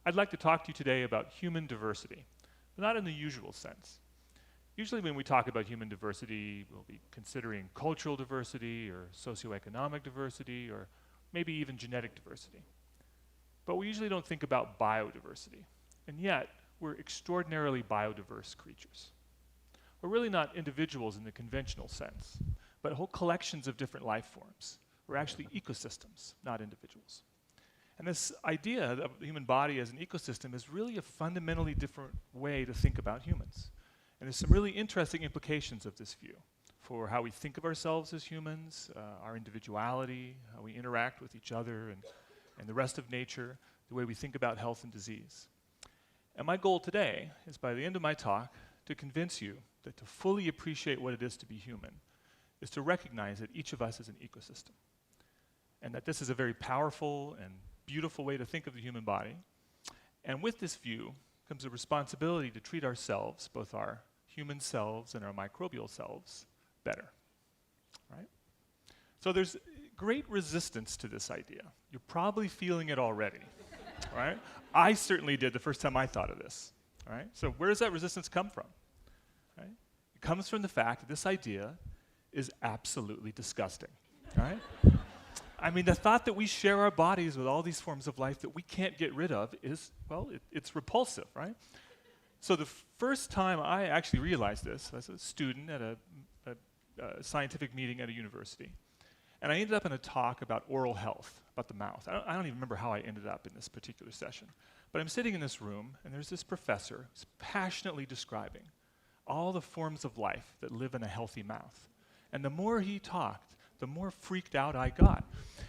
I'd like to talk to you today about human diversity, but not in the usual sense. Usually when we talk about human diversity, we'll be considering cultural diversity or socioeconomic diversity or maybe even genetic diversity. But we usually don't think about biodiversity, and yet we're extraordinarily biodiverse creatures. We're really not individuals in the conventional sense, but whole collections of different life forms. We're actually ecosystems, not individuals. And this idea of the human body as an ecosystem is really a fundamentally different way to think about humans. And there's some really interesting implications of this view for how we think of ourselves as humans, our individuality, how we interact with each other and the rest of nature, the way we think about health and disease. And my goal today is, by the end of my talk, to convince you that to fully appreciate what it is to be human is to recognize that each of us is an ecosystem, and that this is a very powerful and beautiful way to think of the human body. And with this view comes a responsibility to treat ourselves, both our human selves and our microbial selves, better, right? So there's great resistance to this idea. You're probably feeling it already, right? I certainly did the first time I thought of this, right? So where does that resistance come from, right? It comes from the fact that this idea is absolutely disgusting, right? I mean, the thought that we share our bodies with all these forms of life that we can't get rid of is, well, it's repulsive, right? So the first time I actually realized this, as a student at a scientific meeting at a university, and I ended up in a talk about oral health, about the mouth. I don't even remember how I ended up in this particular session, but I'm sitting in this room, and there's this professor who's passionately describing all the forms of life that live in a healthy mouth. And the more he talked, the more freaked out I got.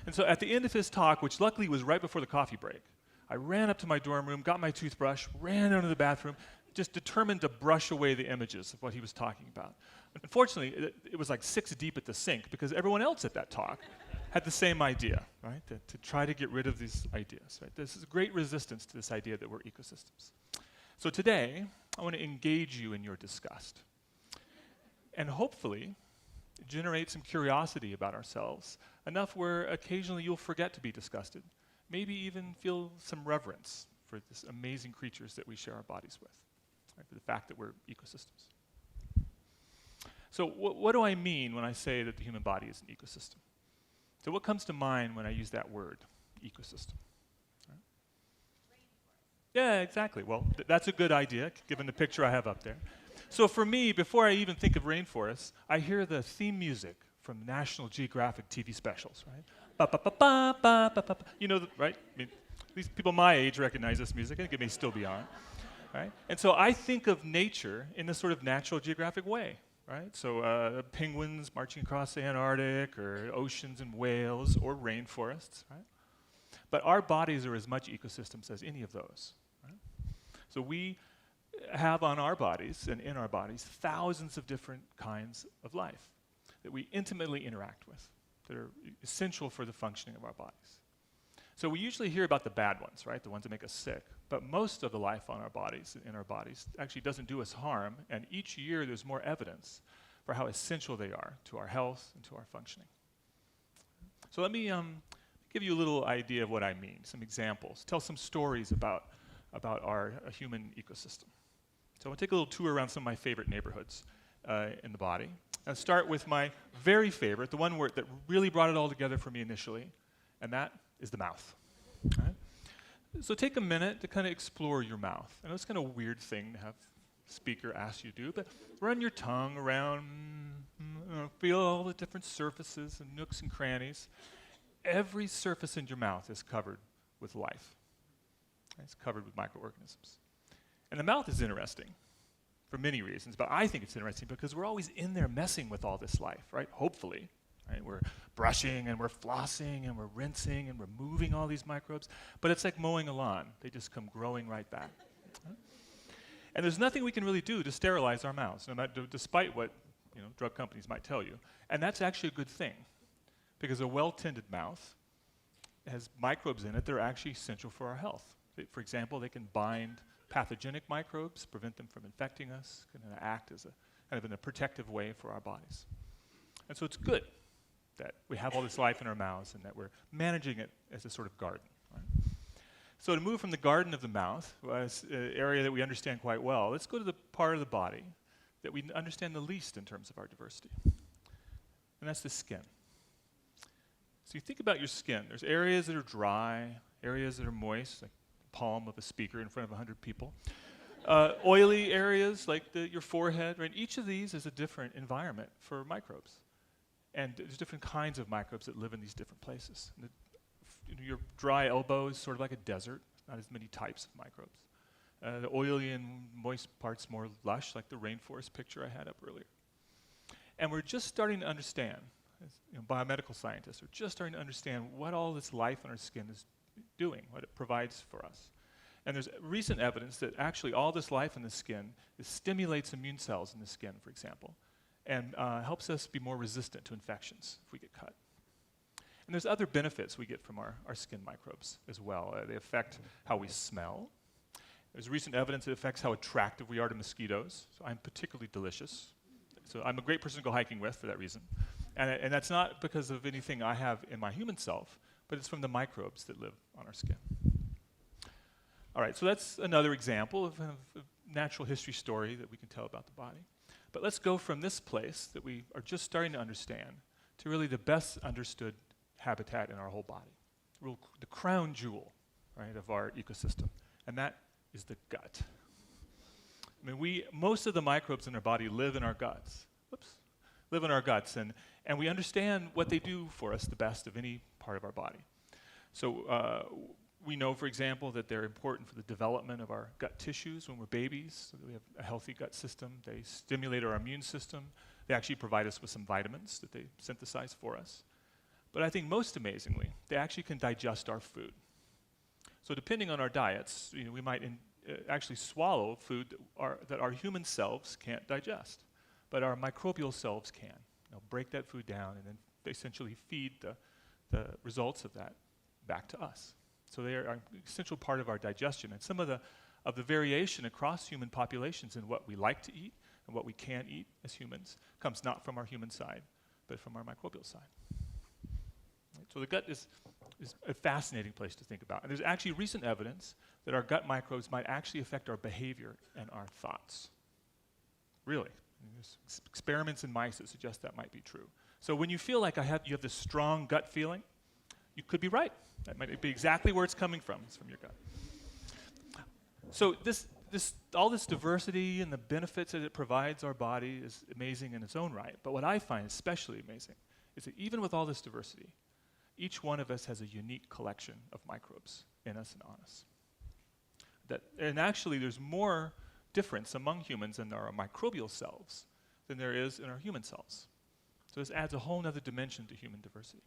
And so at the end of his talk, which luckily was right before the coffee break, I ran up to my dorm room, got my toothbrush, ran into the bathroom, just determined to brush away the images of what he was talking about. Unfortunately, it was like 6 deep at the sink, because everyone else at that talk had the same idea, right? To try to get rid of these ideas, right? There's great resistance to this idea that we're ecosystems. So today, I want to engage you in your disgust, and hopefully generate some curiosity about ourselves, enough where occasionally you'll forget to be disgusted, maybe even feel some reverence for these amazing creatures that we share our bodies with, right? For the fact that we're ecosystems. So what do I mean when I say that the human body is an ecosystem? So what comes to mind when I use that word, ecosystem? Right? Yeah, exactly. Well, that's a good idea, given the picture I have up there. So for me, before I even think of rainforests, I hear the theme music from National Geographic TV specials, right? Ba ba ba ba ba ba ba. You know, right? I mean, at least people my age recognize this music. I think it may still be on, right? And so I think of nature in this sort of National Geographic way, right? So penguins marching across the Antarctic, or oceans and whales, or rainforests, right? But our bodies are as much ecosystems as any of those, right? So we have on our bodies and in our bodies thousands of different kinds of life that we intimately interact with, that are essential for the functioning of our bodies. So we usually hear about the bad ones, right? The ones that make us sick. But most of the life on our bodies, in our bodies, actually doesn't do us harm, and each year there's more evidence for how essential they are to our health and to our functioning. So let me give you a little idea of what I mean, some examples, tell some stories about our human ecosystem. So I'll take a little tour around some of my favorite neighborhoods in the body. I'll start with my very favorite, the one that really brought it all together for me initially, and that is the mouth. Right? So take a minute to kind of explore your mouth. I know it's kind of a weird thing to have a speaker ask you to do, but run your tongue around, feel all the different surfaces and nooks and crannies. Every surface in your mouth is covered with life. It's covered with microorganisms. And the mouth is interesting for many reasons, but I think it's interesting because we're always in there messing with all this life, right? Hopefully, right? We're brushing and we're flossing and we're rinsing and removing all these microbes, but it's like mowing a lawn. They just come growing right back. Right? And there's nothing we can really do to sterilize our mouths, despite what drug companies might tell you. And that's actually a good thing, because a well-tended mouth has microbes in it that are actually essential for our health. For example, they can bind pathogenic microbes, prevent them from infecting us, can act as a protective way for our bodies. And so it's good that we have all this life in our mouths and that we're managing it as a sort of garden. Right? So to move from the garden of the mouth, an area that we understand quite well, let's go to the part of the body that we understand the least in terms of our diversity. And that's the skin. So you think about your skin. There's areas that are dry, areas that are moist, like the palm of a speaker in front of 100 people. Oily areas like your forehead, right? Each of these is a different environment for microbes. And there's different kinds of microbes that live in these different places. Your dry elbow is sort of like a desert, not as many types of microbes. The oily and moist part's more lush, like the rainforest picture I had up earlier. And we're just starting to understand, as biomedical scientists are just starting to understand what all this life on our skin is doing, what it provides for us. And there's recent evidence that actually all this life in the skin stimulates immune cells in the skin, for example, and helps us be more resistant to infections if we get cut. And there's other benefits we get from our skin microbes as well. They affect how we smell. There's recent evidence that affects how attractive we are to mosquitoes. So I'm particularly delicious. So I'm a great person to go hiking with for that reason. And that's not because of anything I have in my human self, but it's from the microbes that live on our skin. All right, so that's another example of a natural history story that we can tell about the body. But let's go from this place that we are just starting to understand to really the best understood habitat in our whole body, the crown jewel, right, of our ecosystem, and that is the gut. I mean, most of the microbes in our body live in our guts. Live in our guts, and we understand what they do for us the best of any part of our body. So we know, for example, that they're important for the development of our gut tissues when we're babies, so that we have a healthy gut system. They stimulate our immune system. They actually provide us with some vitamins that they synthesize for us. But I think most amazingly, they actually can digest our food. So depending on our diets, we might actually swallow food that our human selves can't digest, but our microbial selves can. They'll break that food down and then they essentially feed the results of that back to us. So they are an essential part of our digestion. And some of the variation across human populations in what we like to eat and what we can't eat as humans comes not from our human side, but from our microbial side. Right? So the gut is a fascinating place to think about. And there's actually recent evidence that our gut microbes might actually affect our behavior and our thoughts. Really. There's experiments in mice that suggest that might be true. So when you feel like you have this strong gut feeling, you could be right. That might be exactly where it's coming from. It's from your gut. So all this diversity and the benefits that it provides our body is amazing in its own right. But what I find especially amazing is that even with all this diversity, each one of us has a unique collection of microbes in us and on us. And actually, there's more difference among humans in our microbial selves than there is in our human cells. So this adds a whole other dimension to human diversity.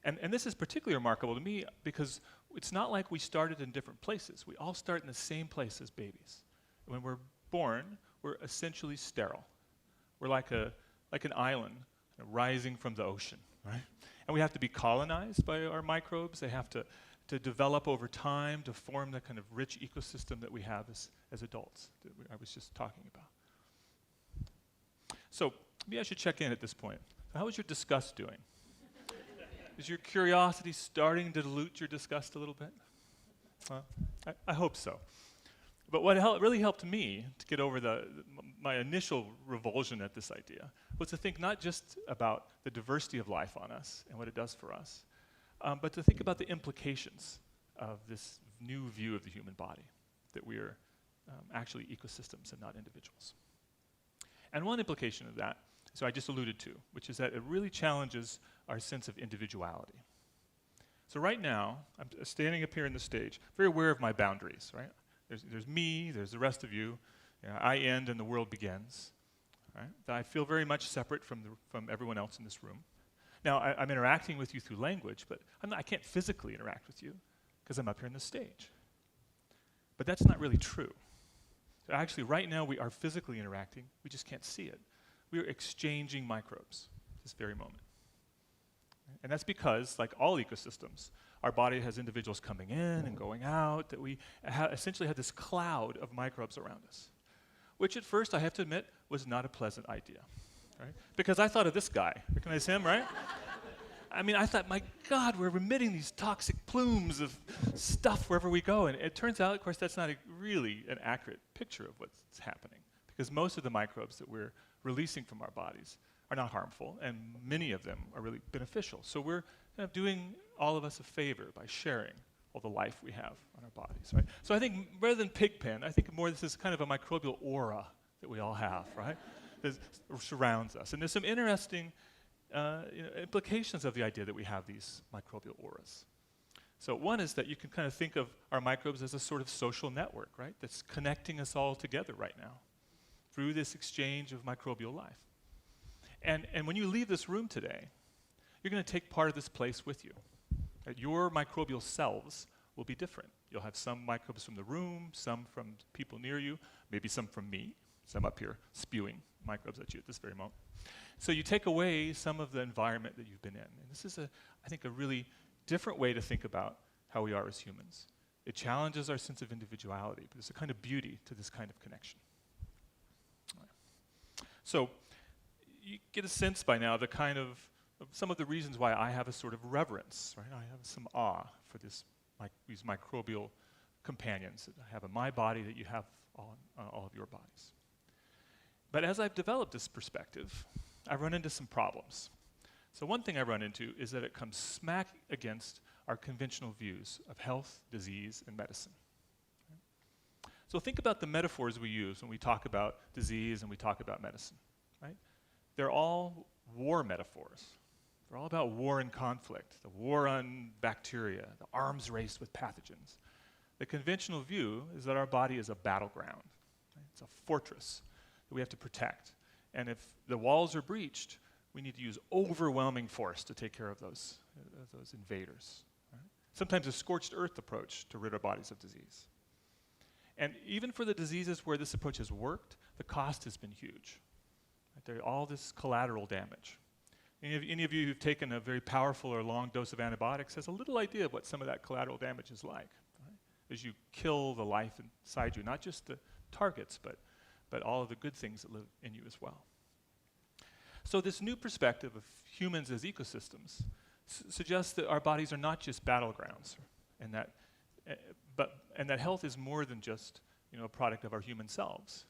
And this is particularly remarkable to me because it's not like we started in different places. We all start in the same place as babies. When we're born, we're essentially sterile. We're like an island rising from the ocean, right? And we have to be colonized by our microbes. They have to develop over time to form the kind of rich ecosystem that we have as adults that I was just talking about. So maybe I should check in at this point. How is your disgust doing? Is your curiosity starting to dilute your disgust a little bit? I hope so. But what really helped me to get over my initial revulsion at this idea was to think not just about the diversity of life on us and what it does for us, but to think about the implications of this new view of the human body, that we are actually ecosystems and not individuals. And one implication of that, so I just alluded to, which is that it really challenges our sense of individuality. So right now, I'm standing up here in the stage, very aware of my boundaries, right? There's me, there's the rest of you. I end and the world begins. Right? I feel very much separate from everyone else in this room. Now, I'm interacting with you through language, but I can't physically interact with you because I'm up here on the stage. But that's not really true. So actually, right now, we are physically interacting. We just can't see it. We are exchanging microbes at this very moment. And that's because, like all ecosystems, our body has individuals coming in and going out, that we essentially have this cloud of microbes around us, which at first, I have to admit, was not a pleasant idea, right? Because I thought of this guy. Recognize him, right? I mean, I thought, my God, we're emitting these toxic plumes of stuff wherever we go. And it turns out, of course, that's not really an accurate picture of what's happening, because most of the microbes that we're releasing from our bodies are not harmful, and many of them are really beneficial. So we're kind of doing all of us a favor by sharing all the life we have on our bodies, right? So I think rather than pigpen, I think more this is kind of a microbial aura that we all have, right? That surrounds us. And there's some interesting implications of the idea that we have these microbial auras. So one is that you can kind of think of our microbes as a sort of social network, right? That's connecting us all together right now through this exchange of microbial life. And when you leave this room today, you're going to take part of this place with you. Your microbial selves will be different. You'll have some microbes from the room, some from people near you, maybe some from me, some up here spewing microbes at you at this very moment. So you take away some of the environment that you've been in. And this is, I think, a really different way to think about how we are as humans. It challenges our sense of individuality, but there's a kind of beauty to this kind of connection. So you get a sense by now the kind of some of the reasons why I have a sort of reverence, right? I have some awe for these microbial companions that I have in my body that you have on all of your bodies. But as I've developed this perspective, I've run into some problems. So one thing I run into is that it comes smack against our conventional views of health, disease, and medicine. Right? So think about the metaphors we use when we talk about disease and we talk about medicine, right? They're all war metaphors. They're all about war and conflict, the war on bacteria, the arms race with pathogens. The conventional view is that our body is a battleground. Right? It's a fortress that we have to protect. And if the walls are breached, we need to use overwhelming force to take care of those invaders. Right? Sometimes a scorched earth approach to rid our bodies of disease. And even for the diseases where this approach has worked, the cost has been huge. Right? There's all this collateral damage. Any of you who've taken a very powerful or long dose of antibiotics has a little idea of what some of that collateral damage is like, right? As you kill the life inside you, not just the targets, but all of the good things that live in you as well. So this new perspective of humans as ecosystems suggests that our bodies are not just battlegrounds, and that health is more than just a product of our human selves,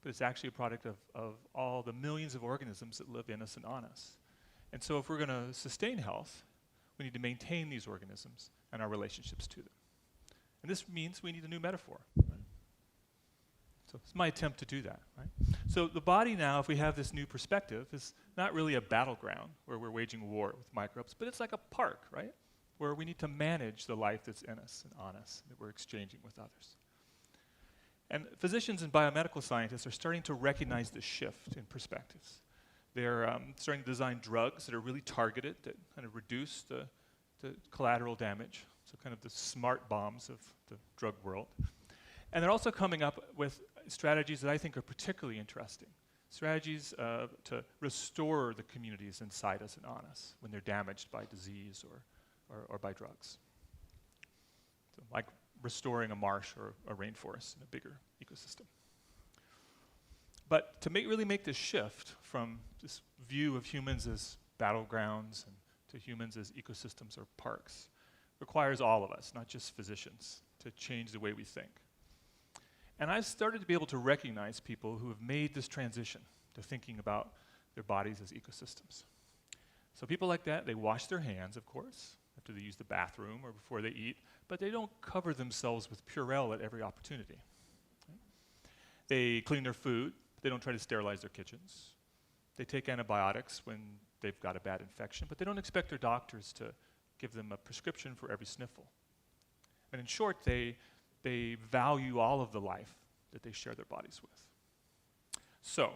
but it's actually a product of all the millions of organisms that live in us and on us. And so if we're going to sustain health, we need to maintain these organisms and our relationships to them. And this means we need a new metaphor. Right? So it's my attempt to do that. Right? So the body now, if we have this new perspective, is not really a battleground where we're waging war with microbes, but it's like a park, right? Where we need to manage the life that's in us and on us that we're exchanging with others. And physicians and biomedical scientists are starting to recognize this shift in perspectives. They're starting to design drugs that are really targeted, that kind of reduce the collateral damage, so kind of the smart bombs of the drug world. And they're also coming up with strategies that I think are particularly interesting, strategies to restore the communities inside us and on us when they're damaged by disease or by drugs. So like restoring a marsh or a rainforest in a bigger ecosystem. But to really make this shift from this view of humans as battlegrounds and to humans as ecosystems or parks requires all of us, not just physicians, to change the way we think. And I've started to be able to recognize people who have made this transition to thinking about their bodies as ecosystems. So people like that, they wash their hands, of course, after they use the bathroom or before they eat, but they don't cover themselves with Purell at every opportunity. Right? They clean their food. They don't try to sterilize their kitchens. They take antibiotics when they've got a bad infection, but they don't expect their doctors to give them a prescription for every sniffle. And in short, they value all of the life that they share their bodies with. So,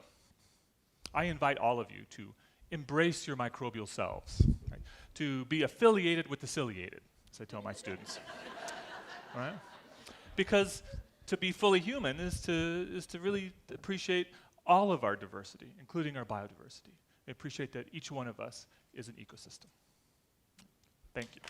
I invite all of you to embrace your microbial selves, right? To be affiliated with the ciliated, as I tell my students. Right? Because to be fully human is to really appreciate all of our diversity, including our biodiversity. Appreciate that each one of us is an ecosystem. Thank you.